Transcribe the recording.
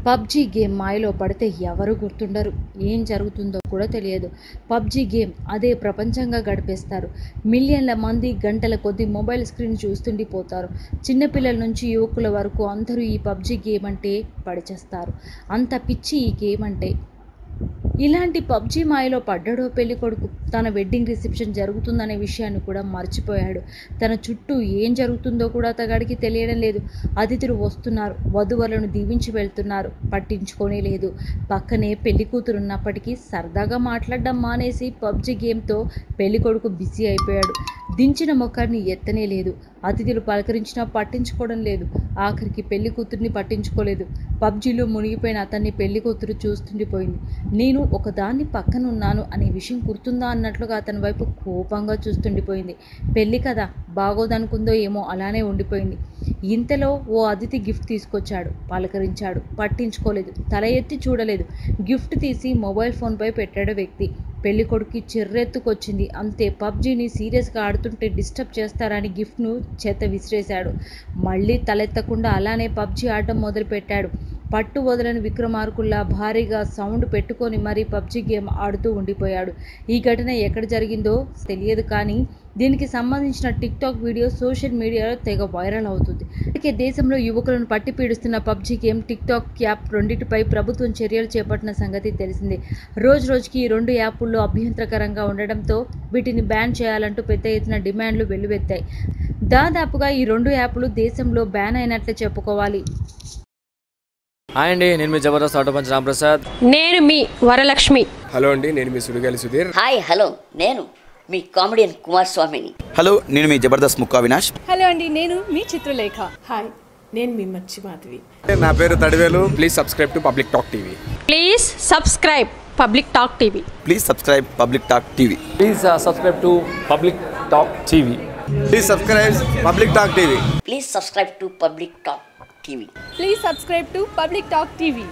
PUBG game మాయలో పడితే ఎవరు గుర్తుండరు. ఏం జరుగుతుందో కూడా తెలియదు. పబ్జీ గేమ్ అదే ప్రపంచంగా గడిపేస్తారు. మిలియన్ల మంది గంటల కొద్దీ మొబైల్ స్క్రీన్ చూస్తుండిపోతారు. చిన్నపిల్లల నుంచి యువకుల వరకు అందరూ ఈ పబ్జీ గేమ్ అంటే పడిచేస్తారు. అంత పిచ్చి ఈ గేమ్ అంటే. ఇలాంటి పబ్జీ మాయలో పడ్డాడో పెళ్ళికొడుకు. తన వెడ్డింగ్ రిసెప్షన్ జరుగుతుందనే విషయాన్ని కూడా మర్చిపోయాడు. తన చుట్టూ ఏం జరుగుతుందో కూడా అతగాడికి తెలియడం లేదు. అతిథులు వస్తున్నారు, వధువులను దీవించి వెళ్తున్నారు, పట్టించుకోనే లేదు. పక్కనే పెళ్లి కూతురున్నప్పటికీ సరదాగా మాట్లాడడం మానేసి పబ్జీ గేమ్తో పెళ్ళికొడుకు బిజీ అయిపోయాడు. దించిన మొక్కర్ని ఎత్తనే లేదు. అతిథులు పలకరించినా పట్టించుకోవడం లేదు. ఆఖరికి పెళ్లి కూతుర్ని పట్టించుకోలేదు. పబ్జీలో మునిగిపోయిన అతన్ని పెళ్లి కూతురు చూస్తుండిపోయింది. నేను ఒకదాన్ని పక్కనున్నాను అనే విషయం గుర్తుందా అన్నట్లుగా అతని వైపు కోపంగా చూస్తుండిపోయింది. పెళ్లి కదా, బాగోదనుకుందో ఏమో అలానే ఉండిపోయింది. ఇంతలో ఓ అతిథి గిఫ్ట్ తీసుకొచ్చాడు. పలకరించాడు, పట్టించుకోలేదు, తల ఎత్తి చూడలేదు. గిఫ్ట్ తీసి మొబైల్ ఫోన్పై పెట్టాడు వ్యక్తి. పెళ్ళికొడుకు చిర్రెత్తుకొచ్చింది. అంతే, పబ్జీని సీరియస్గా ఆడుతుంటే డిస్టర్బ్ చేస్తారని గిఫ్ట్ను చేత విసిరేశాడు. మళ్ళీ తలెత్తకుండా అలానే పబ్జీ ఆడటం మొదలుపెట్టాడు. పట్టు వదలని విక్రమార్కుల్లా భారీగా సౌండ్ పెట్టుకొని మరీ పబ్జీ గేమ్ ఆడుతూ ఉండిపోయాడు. ఈ ఘటన ఎక్కడ జరిగిందో తెలియదు, కానీ దీనికి సంబంధించిన టిక్టాక్ వీడియో సోషల్ మీడియాలో తెగ వైరల్ అవుతుంది. ఇక దేశంలో యువకులను పట్టి పీడిస్తున్న పబ్జీ గేమ్, టిక్టాక్ యాప్ రెండింటిపై ప్రభుత్వం చర్యలు చేపట్టిన సంగతి తెలిసిందే. రోజుకి ఈ రెండు యాప్ల్లో అభ్యంతరకరంగా ఉండడంతో వీటిని బ్యాన్ చేయాలంటూ పెద్ద ఎత్తున డిమాండ్లు వెల్లువెత్తాయి. దాదాపుగా ఈ రెండు యాప్లు దేశంలో బ్యాన్ అయినట్లే చెప్పుకోవాలి. హాయ్ అండి, నేను మీ జబర్దస్త్ ఆటో పంచ్ రాంప్రసాద్. నేను మీ వరలక్ష్మి. హలో అండి, నేను మీ సుడిగాలి సుధీర్. హాయ్ హలో, నేను మీ కామెడియన్ కుమార్ స్వామిని. హలో, నేను మీ జబర్దస్త్ ముక్కా వినాష్. హలో అండి, నేను మీ చిత్రలేఖ. హాయ్, నేను మీ మచ్చి మాధవి. నా పేరు Thadivelu. Please subscribe to public talk TV. Please subscribe public talk TV. Please subscribe public talk TV. Please subscribe to public talk TV. Please subscribe public talk TV. Please subscribe to public talk TV. Please subscribe to public talk TV.